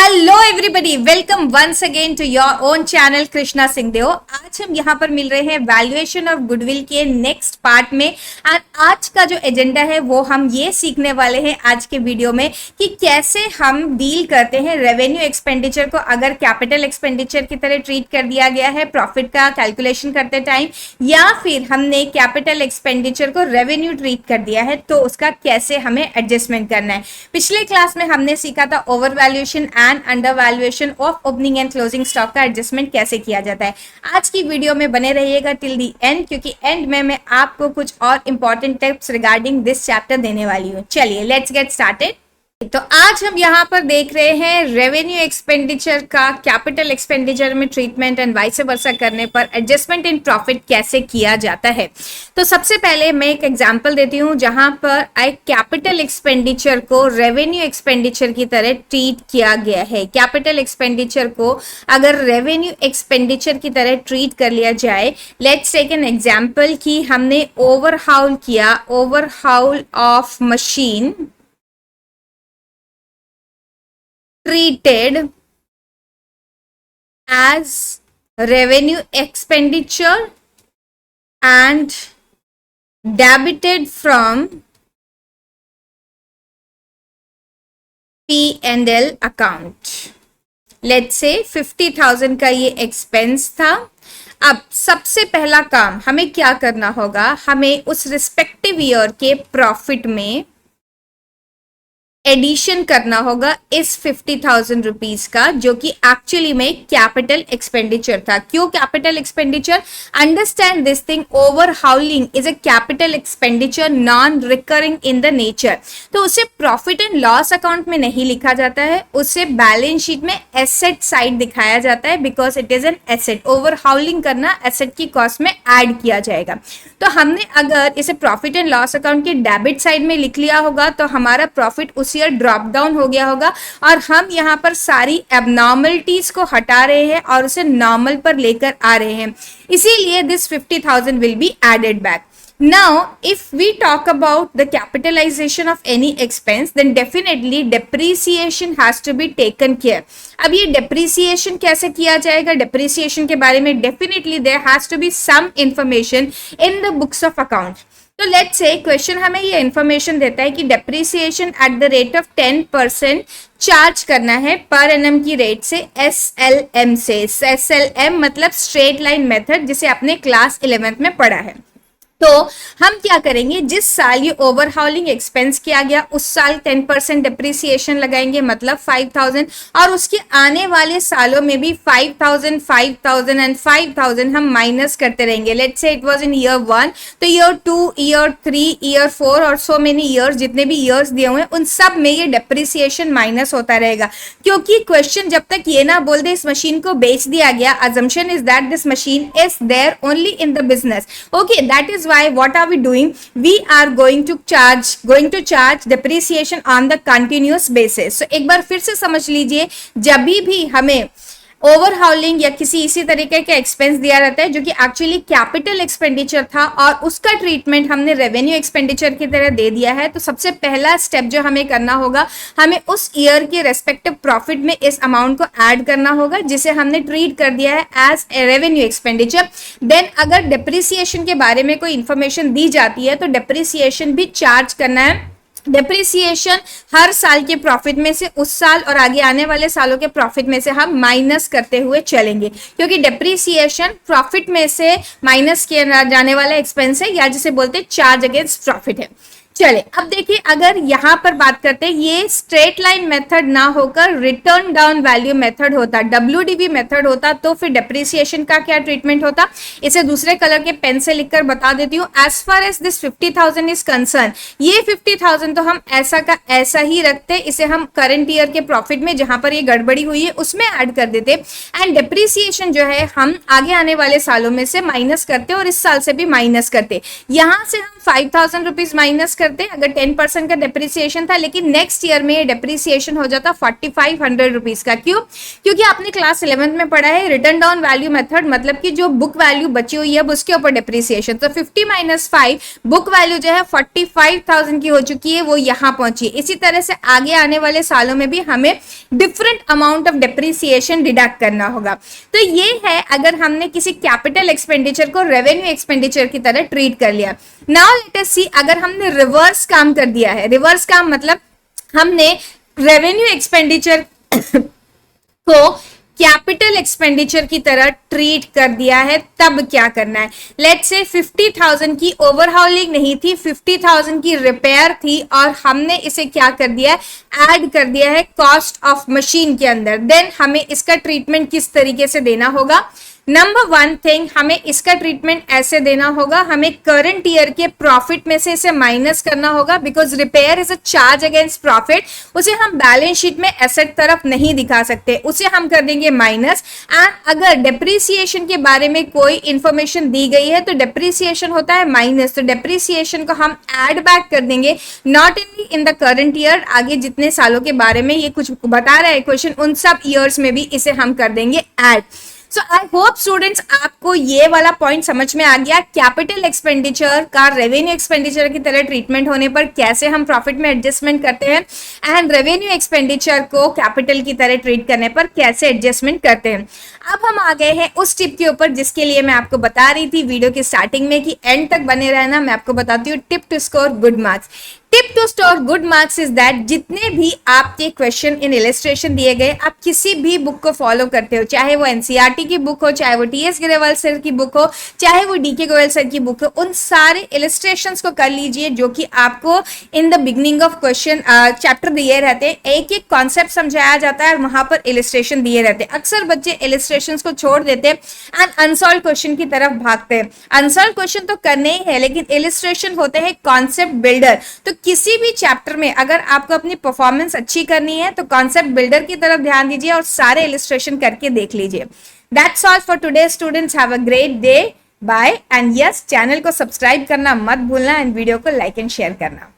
Hello everybody, welcome once again to your own channel Krishna Singhdeo. आज हम यहाँ पर मिल रहे हैं वैल्यूएशन ऑफ गुडविल के नेक्स्ट पार्ट में। एंड आज का जो एजेंडा है वो हम ये सीखने वाले हैं आज के वीडियो में कि कैसे हम डील करते हैं रेवेन्यू एक्सपेंडिचर को। अगर कैपिटल एक्सपेंडिचर की तरह ट्रीट कर दिया गया है प्रॉफिट का कैलकुलेशन करते टाइम, या फिर हमने कैपिटल एक्सपेंडिचर को रेवेन्यू ट्रीट कर दिया है, तो उसका कैसे हमें एडजस्टमेंट करना है। पिछले क्लास में हमने सीखा था over valuation and under valuation of opening and closing stock का एडजस्टमेंट कैसे किया जाता है। आज की वीडियो में बने रहिएगा टिल दी एंड, क्योंकि एंड में मैं आपको कुछ और important tips regarding this chapter देने वाली हूँ। चलिए लेट्स गेट स्टार्टेड। तो आज हम यहाँ पर देख रहे हैं रेवेन्यू एक्सपेंडिचर का कैपिटल एक्सपेंडिचर में ट्रीटमेंट एंड वाइस वर्सा करने पर एडजस्टमेंट इन प्रॉफिट कैसे किया जाता है। तो सबसे पहले मैं एक एग्जांपल देती हूँ जहां पर एक कैपिटल एक्सपेंडिचर को रेवेन्यू एक्सपेंडिचर की तरह ट्रीट किया गया है। कैपिटल एक्सपेंडिचर को अगर रेवेन्यू एक्सपेंडिचर की तरह ट्रीट कर लिया जाए, लेट्स टेक एन एग्जाम्पल कि हमने ओवरहाउल किया, overhaul of machine treated as revenue expenditure and debited from P&L account. Let's say 50,000 का ये एक्सपेंस था। अब सबसे पहला काम हमें क्या करना होगा, हमें उस रिस्पेक्टिव ईयर के प्रॉफिट में एडिशन करना होगा इस 50,000 रुपीज का, जो कि एक्चुअली में कैपिटल एक्सपेंडिचर था। क्यों capital expenditure? Understand this thing, overhauling is a capital expenditure non recurring in the nature. तो उसे प्रॉफिट एंड लॉस अकाउंट में नहीं लिखा जाता है, उसे बैलेंस शीट में एसेट साइड दिखाया जाता है, because it is an asset. Overhauling करना एसेट की कॉस्ट में ऐड किया जाएगा। तो हमने अगर इसे प्रॉफिट एंड लॉस अकाउंट के डेबिट साइड में लिख लिया होगा तो हमारा प्रॉफिट उस ईयर ड्रॉप डाउन हो गया होगा, और हम यहाँ पर सारी एबनॉर्मलिटीज को हटा रहे हैं और उसे नॉर्मल पर लेकर आ रहे हैं। इसीलिए this 50,000 will be added back. Now, if we talk about the capitalization of any expense, then definitely depreciation has to be taken care. अब ये depreciation कैसे किया जाएगा? depreciation के बारे में definitely there has to be some information in the books of account. तो let's say question हमें ये इंफॉर्मेशन देता है कि depreciation at the rate of 10% charge करना है पर एनम की रेट से SLM से। SLM मतलब स्ट्रेट लाइन मेथड, जिसे आपने क्लास 11th में पढ़ा है। तो हम क्या करेंगे, जिस साल ये ओवरहाउलिंग एक्सपेंस किया गया उस साल 10% डिप्रिसिएशन लगाएंगे, मतलब 5,000, और उसके आने वाले सालों में भी 5,000, 5,000 एंड 5,000 हम माइनस करते रहेंगे। Let's say it was in year 1, तो ईयर 2, ईयर 3, ईयर 4 और सो मेनी ईयर्स, जितने भी ईयर्स दिए हुए हैं उन सब में ये डिप्रिसिएशन माइनस होता रहेगा। क्योंकि क्वेश्चन जब तक ये ना बोल दे इस मशीन को बेच दिया गया, assumption is that this machine is there only in the business. Okay, that is why what are we doing, we are going to charge depreciation on the continuous basis. So एक बार फिर से समझ लीजिए, जब भी हमें ओवरहाउलिंग या किसी इसी तरीके का एक्सपेंस दिया रहता है जो कि एक्चुअली कैपिटल एक्सपेंडिचर था और उसका ट्रीटमेंट हमने रेवेन्यू एक्सपेंडिचर की तरह दे दिया है, तो सबसे पहला स्टेप जो हमें करना होगा, हमें उस ईयर के रेस्पेक्टिव प्रॉफिट में इस अमाउंट को ऐड करना होगा जिसे हमने ट्रीट कर दिया है as a revenue expenditure. Then अगर डिप्रिसिएशन के बारे में कोई इंफॉर्मेशन दी जाती है तो डिप्रिसिएशन भी चार्ज करना है। डिप्रिसिएशन हर साल के प्रॉफिट में से उस साल और आगे आने वाले सालों के प्रॉफिट में से हम माइनस करते हुए चलेंगे, क्योंकि डिप्रिसिएशन प्रॉफिट में से माइनस किया जाने वाला एक्सपेंस है, या जिसे बोलते हैं चार्ज अगेंस्ट प्रॉफिट है। चले अब देखिए, अगर यहाँ पर बात करते हैं ये स्ट्रेट लाइन मेथड ना होकर रिटर्न डाउन वैल्यू मेथड होता, WDV मेथड होता, तो फिर डिप्रिसिएशन का क्या ट्रीटमेंट होता, इसे दूसरे कलर के पेन से लिखकर बता देती हूँ। As far as this 50,000 is concern, ये 50,000 तो हम ऐसा का ऐसा ही रखते, इसे हम करंट ईयर के प्रॉफिट में जहां पर ये गड़बड़ी हुई है उसमें ऐड कर देते, एंड डिप्रिसिएशन जो है हम आगे आने वाले सालों में से माइनस करते और इस साल से भी माइनस करते। यहाँ से हम 5,000 रुपीज माइनस कर करते अगर 10% का डेप्रिसिएशन था, लेकिन नेक्स्ट ईयर में ये डेप्रिसिएशन हो जाता 4500 रुपीज का। क्यों? क्योंकि आपने क्लास 11th में पढ़ा है रिटर्न डाउन वैल्यू मेथड, मतलब कि जो बुक वैल्यू बची हुई है उसके ऊपर डेप्रिसिएशन। तो 50 - 5 बुक वैल्यू जो है 45,000 की हो चुकी है, वो यहाँ पहुंची। इसी तरह से आगे आने वाले सालों में भी हमें different amount of depreciation deduct करना होगा। तो ये है अगर हमने किसी कैपिटल एक्सपेंडिचर को रेवेन्यू एक्सपेंडिचर की तरह ट्रीट कर लिया। नाउ लेट अस सी अगर हमने रिवर्स काम कर दिया है। रिवर्स काम मतलब हमने रेवेन्यू एक्सपेंडिचर को कैपिटल एक्सपेंडिचर की तरह ट्रीट कर दिया है, तब क्या करना है। लेट्स से 50,000 की ओवरहॉलिंग नहीं थी, 50,000 की रिपेयर थी और हमने इसे क्या कर दिया है, ऐड कर दिया है कॉस्ट ऑफ मशीन के अंदर। देन हमें इसका ट्रीटमेंट किस तरीके से देना होगा। नंबर 1 थिंग, हमें इसका ट्रीटमेंट ऐसे देना होगा, हमें करंट ईयर के प्रॉफिट में से इसे माइनस करना होगा, because repair is a charge against profit. उसे हम बैलेंस शीट में एसेट तरफ नहीं दिखा सकते, उसे हम कर देंगे माइनस। एंड अगर डेप्रिसिएशन के बारे में कोई इंफॉर्मेशन दी गई है तो डेप्रिसिएशन होता है माइनस, तो डेप्रिसिएशन को हम ऐड बैक कर देंगे, not only in the current year, आगे जितने सालों के बारे में ये कुछ बता रहा है क्वेश्चन, उन सब ईयर्स में भी इसे हम कर देंगे add. So I hope students आपको ये वाला पॉइंट समझ में आ गया, कैपिटल एक्सपेंडिचर का रेवेन्यू एक्सपेंडिचर की तरह ट्रीटमेंट होने पर कैसे हम प्रॉफिट में एडजस्टमेंट करते हैं, एंड रेवेन्यू एक्सपेंडिचर को कैपिटल की तरह ट्रीट करने पर कैसे एडजस्टमेंट करते हैं। अब हम आ गए हैं उस टिप के ऊपर जिसके लिए मैं आपको बता रही थी वीडियो की स्टार्टिंग में कि एंड तक बने रहना। मैं आपको बताती हूँ tip to score good marks. Tip to score good marks is that जितने भी आपके क्वेश्चन इन इलस्ट्रेशन दिए गए, आप किसी भी बुक को फॉलो करते हो, चाहे वो एनसीईआरटी की बुक हो, चाहे वो टीएस ग्रेवाल सर की बुक हो, चाहे वो डीके गोयल सर की बुक हो, उन सारे इलस्ट्रेशंस को कर लीजिए जो कि आपको in the beginning of question chapter दिए रहते हैं। एक एक कॉन्सेप्ट समझाया जाता है और वहां पर इलस्ट्रेशन दिए रहते हैं। अक्सर बच्चे इलस्ट्रेशंस को छोड़ देते हैं एंड अनसॉल्व क्वेश्चन की तरफ भागते हैं। अनसॉल्व क्वेश्चन तो करने ही है, लेकिन इलस्ट्रेशन होते हैं कॉन्सेप्ट बिल्डर। तो किसी भी चैप्टर में अगर आपको अपनी परफॉर्मेंस अच्छी करनी है तो कॉन्सेप्ट बिल्डर की तरफ ध्यान दीजिए और सारे इलस्ट्रेशन करके देख लीजिए। That's all for today students, have a great day, bye. And yes, channel को सब्सक्राइब करना मत भूलना एंड वीडियो को लाइक एंड शेयर करना।